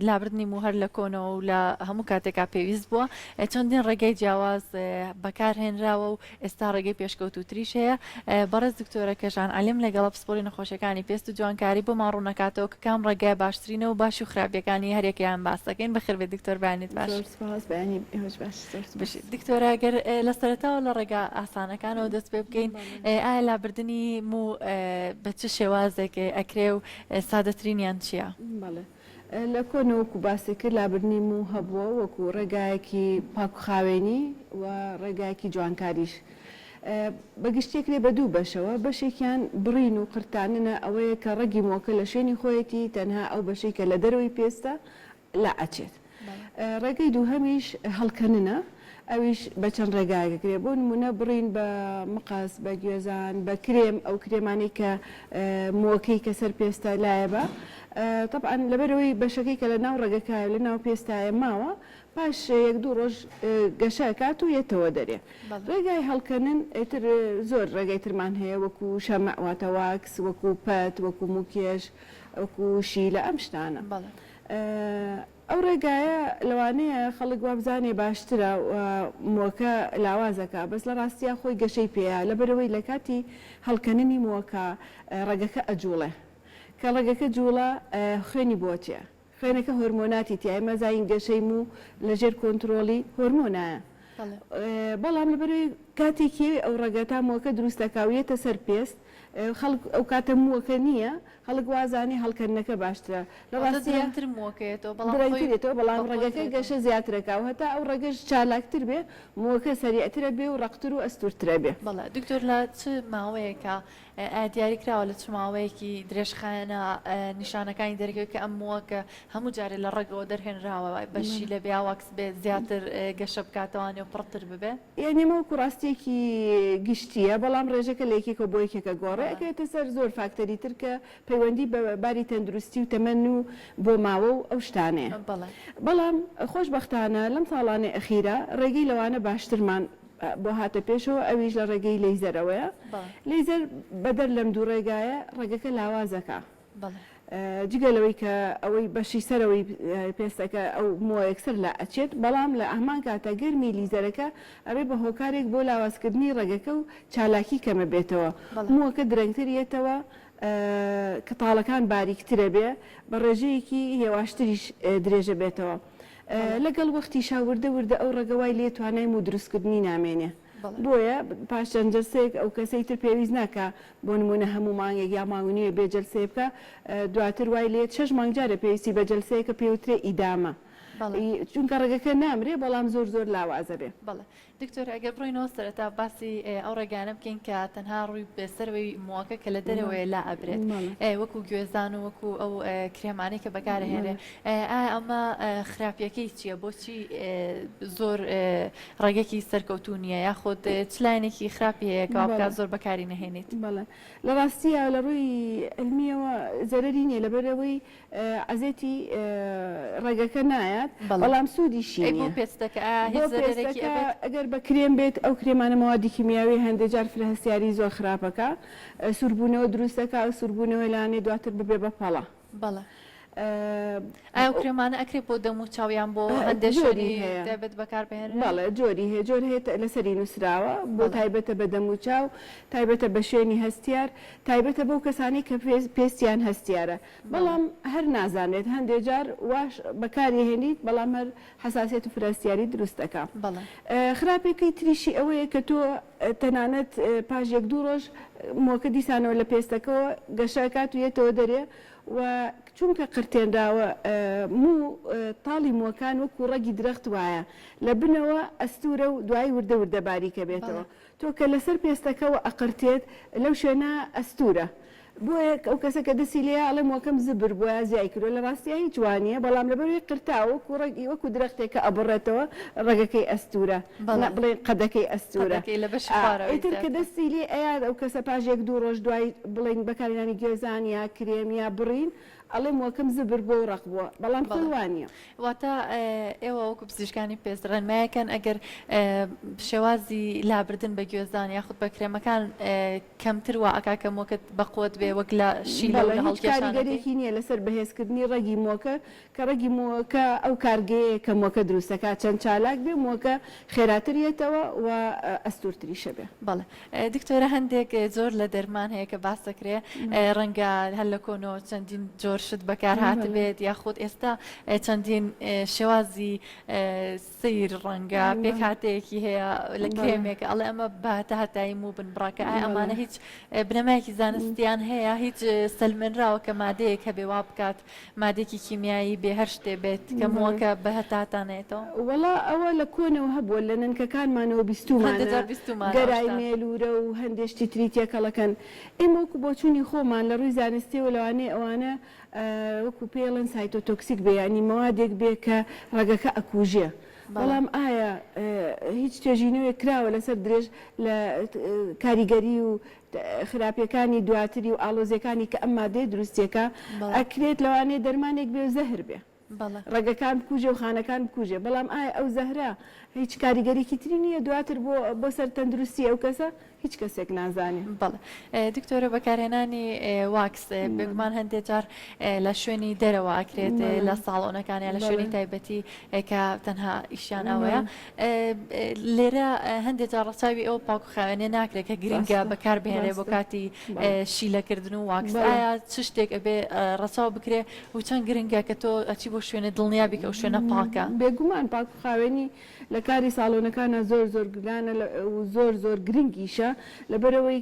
لابردنی و هەر لە کۆنەوە و لە هەموو کاتێکا پێویست بووە چەندین ڕێگەی جیاواز بەکارهێنراوە و ئێستا ڕێگەی پێشکەوتوتریش هەیە. بەڕێز دکتۆرە کەژان عەلیم لەگەڵ پسپۆڕی نەخۆشیەکانی پێست و جوانکاری بۆ ماڕوونەکاتەوە کە کام ڕێگای باشترینە و باش و خراپیەکانی هەرێکیان باس دەکەین. بەخێر بێت دکتۆر، بەیانیت باش. دکتۆرە ئەگەر لە سەرەتاوە لە ڕێگا ئاسانەکانەوە دەست پێ بکەین، ئایا لابردنی مو بە چ شێوازێک ئەکرێ و سادەترینیان چییە؟ لە کۆنەوەکو باسی کرد لابردنی مو هەبووە وەکو ڕێگایەکی پاکوخاوێنی و ڕێگایەکی جوانکاریش. بەگشتێکرێ بە دوو بەشەوە، بەشێکیان بڕین و قرتاننە ئەوەیە کە ڕەگی مۆکە لە شوێنی خۆیەتی تەنها ئەو بەشەی کە لە دەرەوەی پێستە لا ئەچێت. ڕێگەی دووهەمیش هەڵکەننە، ئەویش بە چەند ڕێگایەکرێ بۆ نمونە بڕین بە مقاس، بە گوێزان، بە کرێم، ئەو کرێمانی کە مۆکەی کە سەر پێستە لایە بە طبعا لەبەرەوەی بەشەکەی کە لە ناو ڕێگەکایە لە ناو پێستایە ماوە پاش یەک دوو ڕۆژ گەشەکات و یێتەوە دەرێ. ڕێگای هەڵکەنن ئیتر زۆر ڕێگای ترمان هەیە وەکو شەمە واتە واکس، وەکو پەت، وەکو موکێش، وەکو شیلە، ئەم شتانە. ئەو ڕێگایە لەوانەیە خەڵک وابزانێ باشترە مۆکە لاوازەکە، بەس لە ڕاستیە خۆی گەشەی پێەیە لەبەرەوەی لە کاتی هەڵکەننی مۆکە ڕێگەکە ئەجوڵێ کە ڕێگەکە جوڵە خوێنی بۆچێ، خوێنەکە هۆرمۆناتی تیای مەزاین گەشەی و لەژێر کۆنتترۆلی هۆرمۆنایە. بەڵام لەبەرەوەی کاتێکی ئەو ڕێگەتا مۆکە دروستەکاویێتە سەر پێست، خەڵک ئەو کاتە مووەکە نییە، خەڵک وازانی هەڵکردنەکە باشترە لە ڕاستیتر مووەکەێتەوە، بەڵام ڕێگەکەی گەشە زیاترەکەەوە هەتا ئەو ڕێگەش چالاکتر بێ، مووەکە سەریعترە بێ و ڕقتر و ئەستورترە بێ. بەڵێ دکتۆر، لە چ ماوەیەکە دیاری کراوە لە چ ماوەیەکی درێژخایەنە نیشانەکانی دەرگەوێت کە ئەم مووەکە هەموو جارێ لە ڕێگەوە دەرهێنراوە بەشی لە بیاواکس بێت زیاتر گەشە بکاتەوانێ و پڕتر ببێ؟ یعنی ئەمەوەکو ڕاستیەکی گشتیە، بەڵام ڕێژەکە لە یەکێکە بۆ یەکێکە گۆڕێ ئەکەوێتە سەر زۆر فاکتەری تر کە پەیوەندی بە باری تەندروستی و تەمەن و بۆ ماوە و ئەو شتانەیە. بەڵام خۆشبەختانە لەم ساڵانەی ئەخیرە ڕێگەی لەوانە باشترمان بۆ هاتە پێشەوە، ئەویش لە ڕێگەی لەیزەرەوەیە. لەیزەر بەدەر لەم دوو ڕێگایە ڕێگەکە لاوازەکە، جگەلەوەی کە ئەوەی بەشی سەرەوەی پێستەکە ئەو مۆ یەکسەر لا ئەچێت، بەڵام لە ئەهمان کاتە گەرمی لیزەرەکە ئەوێ بە هۆکارێک بۆ لاوازکردنی ڕێگەکە و چالاکی کەمە بێتەوە، مووەکە درەنگترێتەوە، کەتاڵەکان باریکترە بێ، بە ڕێژەیەکی هێواشتریش درێژە بێتەوە. لەگەڵ وەختی شاوردە وردە ئەو ڕێگەوای لێ توانای و دروستکردنی نامێنێ. بۆیە پاش چەند جەلسەیەک ئەو کەسەی تر پێویست ناکە بۆ نمونە هەموو مانگێک یا ماوەنیە بێ جەلسەیە بکە، دواتر وای لێت 6 مانگ جارە پێویستی بە جەلسەیەکە پێوترێ ئیدامە، چونکە ڕێگەکە نامرێ بەڵام زۆر زۆر لاوازە بێ. بەڵێ دکتۆر، ئەگەر بڕینەوە سەرەتا باسی ئەو ڕێگانە بکەین کە تەنها ڕووی بەسەرەوەی مووەکە کە لە دەرەوەی لا ئەبرێت، وەکو گوێزان و وەکو ئەو کرێمانەی کە بەکارهێنرێ، ئایا ئەمە خراپیەکەی چییە؟ بۆچی زۆر ڕێگەکی سەرکەوتوو نییە یاخۆت چ لایەنێکی خراپی هەیە کە بکات زۆر بەکاری نەهێنیت؟ بەڵێ لە ڕاستیە لە ڕووی علمیەوە زەرەری نییە لەبەرەوەی عەزێتی ڕێگەکە نایەت، بەڵام سوودیشی نییە. ئەگەر بە کرێم بێت ئەو کرێمانە مەوادی کیمیاوی هەندێک جار فرەهەستیاری زۆر خراپەکە، سوربوونەوە دروستەکە، ئەو سوربوونەوەی لانێ دواتر ببێ بە پەڵە. بەڵێ ئایا کرێمانە ئەکرێت بۆ دەم و چاویان بۆ هەندێک جۆری دەبێت بەکاربهێنرێت؟ بەڵێ جۆری هەیە، جۆر هەیە لەسەری نووسراوە بۆ تایبەتە بە دەم و چاو، تایبەتە بە شوێنی هەستیار، تایبەتە بەو کەسانی کە پێستیان هەستیارە، بەڵام هەر نازانێت هەندێک جار واش بەکارهێنیت، بەڵام هەر حساسیت و فرەستیاری دروستەکە. خراپێکی تریشی ئەوەیە کە تۆ تەنانەت پاش یەک دوو ڕۆژ مۆکە دیسانەوە لە پێستەکەەوە گەشەکات و یێتەوە دەرێ، و چونکە قرتێنراوە تاڵی مووەکان وەکو ڕەگی درەخت وایە لە بنەوە ئەستورە و دوای وردە وردە باریکە بێتەوە، تۆ کە لەسەر پێستەکەەوە ئەقرتێت لەو شوێنە ئەستورە، بۆیە ئەو کەسە کە دەسی لێ ئەڵێ مووەکەم زبر بۆە زیای کردو، لە ڕاستیە هیچ وانە، بەڵام لەبەروی قرتاوە وەکو درەختێکە ئەبڕێتەوە ڕێگەکەی ئەستورە، بڵێ قەدەکەی ئەستورە، ئیتر کە دەستی لێ ئەیان ئەو کەسە پاش یەک دوو ڕۆژ دوای بڵێن بەکارهێنانی گوێزان یا کرێم یا بڕین، ئەڵێ مۆکەم زبر بۆ و ڕق بووە بەڵام خۆی وانە واتە ئێوە وەکو پزیشکانی پێزرن مایەکەن ئەگەر شێوازی لابردن بە گوێزان یاخود بە کرێمەکان کەمتر وا ئەکا کە مۆکەت بەقوت بێ وەک لە شیلە و لە هەڵکێشانێکی نییە لەسەر بەهێزکردنی ڕەگی مۆکە کە ڕەگی مۆکە ئەو کارگەیە کە مۆکە دروستەکە چەند چالاک بێ مۆکە خێراتریێتەوە و ئەستورتریشە بێ. بەڵێ دکتۆرە هەندێک زۆر لە دەرمان هەیە کە باس دەکرێ ڕەنگە هەر لە کۆنەوە چەندین جۆر شت بەکار هاتبێت یاخود ئێستا چەندین شێوازی سیر ڕەنگە پێک هاتەیەکی هەیە لە کرێمێک ئەڵێ ئەمە باتە هەتایی و بن بڕاکە ئەمانە هیچ بنەمایەکی زانستیان هەیە هیچ سلمێنراوە کە مادەیەک هەبێ وا بکات مادێکی کیمیایی بێ هەر شتێ بێت کە مۆکە بە هەتاتانێتەوە وڵا ئەوە لە کۆنەوە هەبووە لە ننکەکانمانەوە بیستومان گەرای مێلورە و هەندێشتی تری تێکەڵەکەن ئێمە وەکو بۆچوونی خۆمان لە ڕووی زانستی و لەوانەیە ئەوانە وەکو پێڵن سایتۆتۆکسیک بێ ینی مەوادێک بێ کە ڕەگەکە ئەکوژێ. بەڵام ئایا هیچ توێژینەوەی کراوە لەسەر درێژ لە کاریگەری و خراپیەکانی دواتری و ئاڵۆزیەکانی کە ئەم مادەی دروستیەکە ئەکرێت لەوانەیە دەرمانێک بێ و زەهر بێ ڕێگەکان بکوژێ و خانەکان بکوژێ بەڵام ئایا ئەو زەهرا هیچ کاریگەریکی تری نییە دواتر بۆ سەر تەندروستی ئەو کەسە هیچ کەسێک نازانێ. بەڵێ دکتۆرە بەکارهێنانی واکس بگومان هەندێک جار لە شوێنی دەرەوە ئەکرێت لە ساڵۆنەکانی لە شوێنی تایبەتی کە تەنها ئیشیان ئەوەیە لێرە هەندێک جار ڕەچاوی ئەو پاک و خاوێنێ ناکرێت کە گرنگە بەکاربهێنێ بۆ کاتی شیلەکردن و واکس ئایا چ شتێک ئەبێ ڕەچاو بکرێ و چەند گرنگە کە تۆ ئەچی بۆ شوێنە دڵنیابی کە ئەو شوێنە پاکە. بێگومان پاک و خاوێنی لە کاری ساڵۆنەکانە زۆر گرانە و زۆر گرنگیشە لەبەرەوەی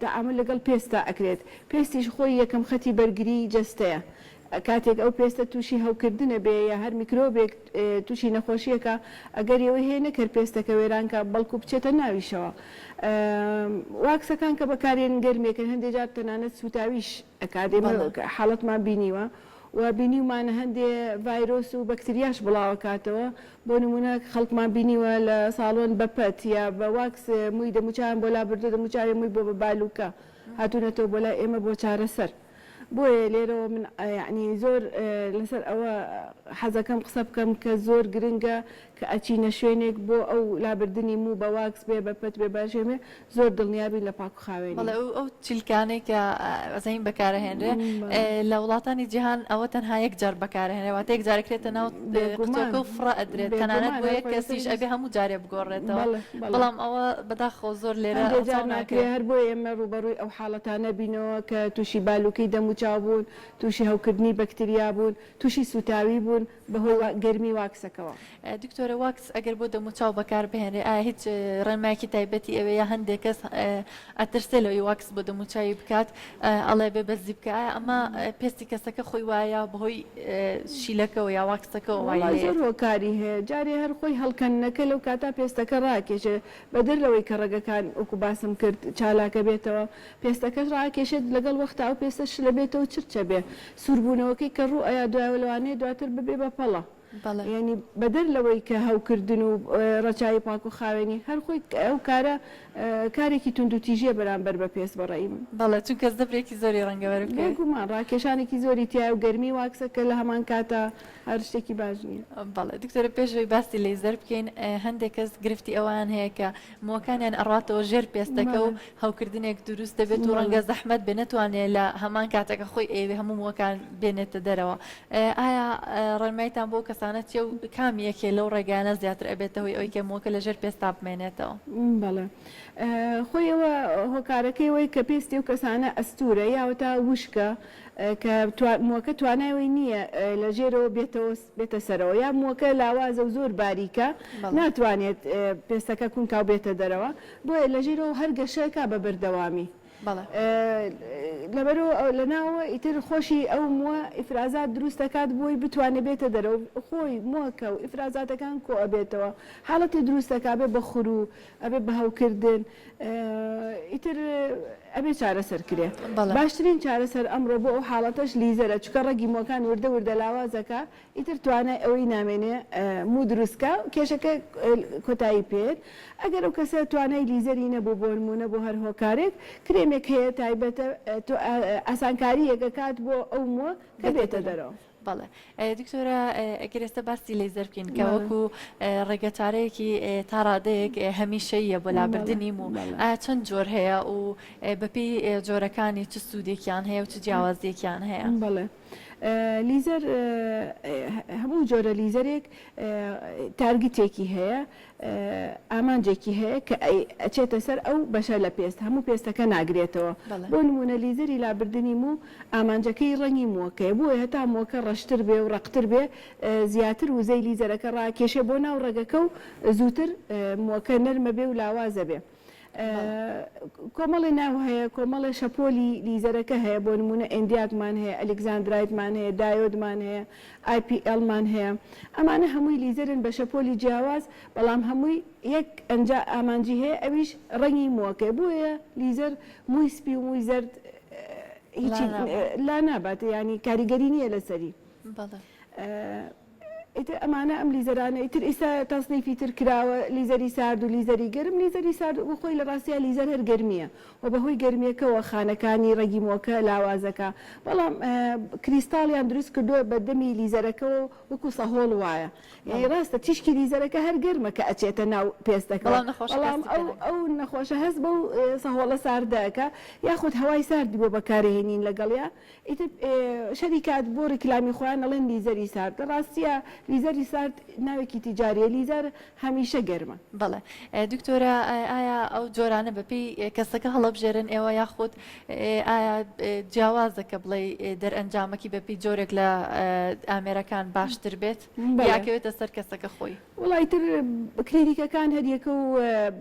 تەعامل لەگەڵ پێستا ئەکرێت پێستیش خۆی یەکەم خەتی بەرگری جەستەیە کاتێک ئەو پێستە تووشی هەوکردنە بێ یا هەر میکرۆبێک تووشی نەخۆشیەکە ئەگەر ئەوەی هەیە نەکرد پێستەکە وێرانکە بەڵکو بچێتە ناویشەوە. واکسەکان کە بەکارێن گەرمێکن هەندێک جار تەنانەت سوتاویش ئەکادێمە حاڵەتمان بینیوە و بینیومانە هەندێ ڤایرۆس و بەکتریاش بڵاوکاتەوە بۆ نمونە خەڵکمان بینیوە لە ساڵۆن بەپەت یا بە واکس مووی دەموچیان بۆ لابردە دەموچاوی مووی بۆ بە بالوکە هاتوونەتەوە بۆ لای ئێمە بۆ چارەسەر. بۆیە لێرەوە من یعنی زۆر لەسەر ئەوە حەزەکەم قسە بکەم کە زۆر گرنگە کە ئەچینە شوێنێک بۆ ئەو لابردنی موو بە واکس بێ بەپەت بێ باشێمێ زۆر دڵنیابی لە پاک و خاوێنی. بەڵێ ئەو چیلکانەی کە ئەزین بەکارهێنرێ لە وڵاتانی جیهان ئەوە تەنها یەک جار بەکارهێنێ واتە یەک جارێکرێتە ناو قوچەکە و فڕە ئەدرێت تەنانەت بۆ یەک کەسیش ئەبێ هەموو جارێ بگۆڕێتەوە بەڵام ئەوە بەداخۆ زۆر لێرە جار ناکرێ هەر بۆ ئێمە ڕوبەڕووی ئەو حاڵەتانە بینەوە کە تووشی بالوکەی دەموچاو بوون تووشی هەوکردنی بەکتریا بوون تووشی سوتاوی بوون بەهۆی گەرمی واکسەکەەوە. دکتۆرە واکس ئەگەر بۆ دەموچاو بەکار بهێنرێ ئایا هیچ ڕێنمایەکی تایبەتی ئەوەیە یا هەندێک کەس ئەترسێ لەوەی واکس بۆ دەموچاوی بکات ئەڵێ بێ بەزی بکە ئایا ئەمە پێستی کەسەکە خۆی وایە بەهۆی شیلەکەەوە یا واکسەکەەوە وایە زۆر هۆکاری هەیە جارێ هەر خۆی هەڵکەنەکە لەو کاتا پێستەکە ڕاکێشێ بەدەر لەوەی کە ڕێگەکان وەکو باسم کرد چالاکە بێتەوە پێستەکەش ڕاکێشێت لەگەڵ وەختا ئەو پێستەش لە بێتەوە چرچە بێ سووربوونەوەکەی کە ڕوو ئەیا دوایە لەوانەیە دواتر ببێ بەپەڵە. ینی بەدەر لەوەی کە هەوکردن و ڕەچاوی پاک و خاوێنی هەر خۆی ئەو کارە کارێکی تونند و تیژێ بەرامبەر بە پێست بەڕێی من. بەڵێ چون کەس دەبرێکی زۆری ڕەنگەوەر بێگومان ڕاکێشانێکی زۆری تیا و گەرمی واکسە کە لە هەمان کاتە هەر شتێکی باش نییە. بەڵێ دکتۆرە پێشەوەی باسی لێزەر بکەین هەندێک کەس گرفتی ئەوان هەیە کە مۆکانیان ئەڕاتەوە ژێر پێستەکە و هەوکردنێک دروست دەبێت و ڕەنگە زەحمەت بێ نەتوانێت لە هەمان کاتەکە خۆی ئێوێ هەموو مۆکان بێنێتە دەرەوە. ئایا ڕێنمایتان بۆ کەسانە چێ و کامی یەکێ لەو ڕێگانە زیاتر ئەبێتەوەی ئەوی کە مۆکە لە ژێر پێستا بمێنێتەوە؟ بەڵێ خۆیەوە هۆکارەکەی وی کە پێستی و کەسانە ئەستورە یاوەتا وشکە کە مۆکە تواناوی نییە لە ژێرەوە بێتە سەرەوە یا مۆکە لاوازە و زۆر باریکە ناتوانێت پێستەکە کونکاو بێتە دەرەوە بۆیە لە ژێرەوە هەر گەشەکە بە بەردەوامی. لەبەرەوە لەناوە ئیتر خۆشی ئەو مووە ئیفرازات دروست دەکات بۆی بتوانێت بێتە دەرەوە خۆی مۆکە و ئیفرازاتەکان کۆ ئەبێتەوە حاڵەتی دروستەکە بێ بە خوڕ و ئەبێ بە هەوکردن ئیتر ئەبێ چارەسەرکرێ. باشترین چارەسەر ئەمڕۆ بۆ ئەو حاڵەتەش لیزەرە چکە ڕەگی مۆکان وردە لاوازەکە ئیتر توانای ئەوەی نامێنێ مو دروستکە کێشەکە کۆتایی پێت ئەگەر ئەو کەسە توانای لیزەری نەبوو بۆ نمونە بۆ هەر هۆکارێک کرێمێک پرۆبلێمێک هەیە تایبەتە ئاسانکاریەکە کات بۆ ئەو مۆ کە بێتە دەرەوە. بەڵێ دکتۆرە ئەگەر ئێستا باسی لێزەر بکەین کە وەکو ڕێگەچارەیەکی تا ڕادەیەک هەمیشەیە بۆ لابردنی و چەند جۆر هەیە و بەپێی جۆرەکانی چ سوودێکیان هەیە و چ جیاوازیەکیان هەیە؟ بەڵێ لیزەر هەموو جۆرە لیزەرێک تارگتێکی هەیە ئامانجێکی هەیە کە ئەچێتە سەر ئەو بەشە لە پێست هەموو پێستەکە ناگرێتەوە بۆ نمونە لیزەری لابردنی و ئامانجەکەی ڕەنگی مووەکەی بۆیە هەتا مۆکە ڕەشتر بێ و ڕقتر بێ زیاتر وزەی لیزەرەکە ڕاکێشە بۆ ناو ڕێگەکە و زووتر مۆکە نەرمە بێ و لاوازە بێ. کۆمەڵی ناو هەیە کۆمەڵی شەپۆلی لیزەرەکە هەیە بۆ نمونە ئەندیاکمان هەیە ئەلێکزاندرایتمان هەیە دایۆدمان هەیە IPLمان هەیە ئەمانە هەمووی لیزەرن بە شەپۆلی جیاواز بەڵام هەمووی یەک ئەنجا ئامانجی هەیە ئەویش ڕەنگی مووەکەی بۆیە لیزەر مووی سپی و مووی زەرد هیچی لا نابات ینی کاریگەری نییە لەسەری. ئیتر ئەمانە ئەم لیزەرانە ئیتر ئێستا تەسنیفی تر کراوە لیزەری سارد و لیزەری گەرم لیزەری سارد و خۆی لە ڕاستیە لیزەر هەر گەرمیە و بەهۆی گەرمیەکەەوە خانەکانی ڕێگی مۆکە لاوازەکە بەڵام کریستاڵیان دروست کردووە بە دەمی لیزەرەکە و وەکو سەهۆڵ وایە یعنی ڕاستە تیشکی لیزەرەکە هەر گەرمە کە ئەچێتە ناو پێستەکە بەڵام ئەو نەخۆشە هەست بەو سەهۆڵە ساردەکە یاخود هەوای ساردی بۆ بەکارهێنین لەگەڵیا ئیتر شەریکات بۆ ڕیکلامی خۆیان ئەڵێن لیزەری سارد ڕاستیە لیزەری سارد ناوێکی تیجاریە لیزەر هەمیشە گەرمە. بەڵێ دکتۆرە ئایا ئەو جۆرانە بەپێی کەسەکە هەڵەبژێرن ئێوە یاخود ئایا جیاوازەکە بڵێ دەرئەنجامەکی بەپێی جۆرێک لە ئامێرەکان باشتر بێت یاکەوێتە سەر کەسەکە خۆی؟ وڵای تر کلینیکەکان هەریەکە و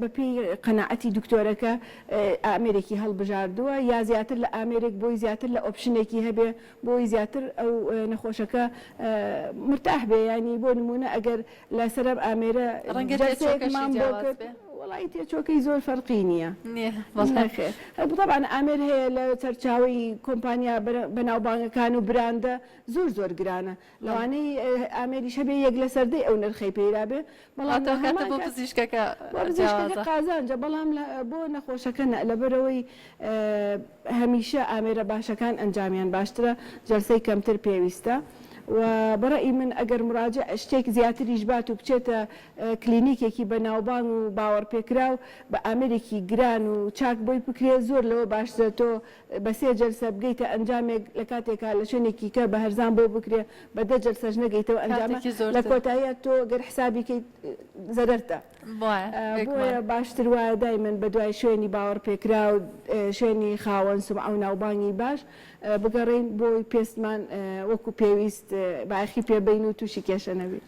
بەپێی قەناعەتی دکتۆرەکە ئامێرێکی هەڵبژاردووە یا زیاتر لە ئامێرێک بۆی زیاتر لە ئۆپشنێکی هەبێ بۆی زیاتر ئەو نەخۆشەکە مرتاح بێ ینی بۆ نمونە ئەگەر لە سەرم ئامێرە ڕەنگەمان بۆ کرد وڵی تێچۆکەی زۆر فەرقی نییە طبعا ئامێر هەیە لە سەرچاوی کۆمپانیا بەناوبانگەکان و براندە زۆر گرانە لەوانەی ئامێری شەبێ یەک لە سەردەی ئەو نرخەی پێرا بێ بەڵام بۆ پزیشکەکە قازانجە بەڵام بۆ نەخۆشەکە لەبەرەوەی هەمیشە ئامێرە باشەکان ئەنجامیان باشترە جەلسەی کەمتر پێویستە. و بەڕێی من ئەگەر مراجع شتێک زیاتریش بات و بچێتە کلینیکێکی بەناوبانگ و باوەڕپێکراو بە ئامێرێکی گران و چاک بۆی بکرێت زۆر لەوە باشترە تۆ بە 3 جەلسە بگەیتە ئەنجامێک لە کاتێکا لە شوێنێکی کە بە هەرزان بۆ بکرێ بە 10 جەلسەش نەگەیتەوە ئەنجامە لە کۆتاییە تۆ گەر حسابیکەیت زەرەرتە بۆیە باشتر وایە دایمەن بە دوای شوێنی باوەڕپێکرا و شوێنی خاوەن سومعە و ناوبانگی باش بگەڕین بۆی پێستمان وەکو پێویست باخی پێبین و تووشی کێشە نەبێت.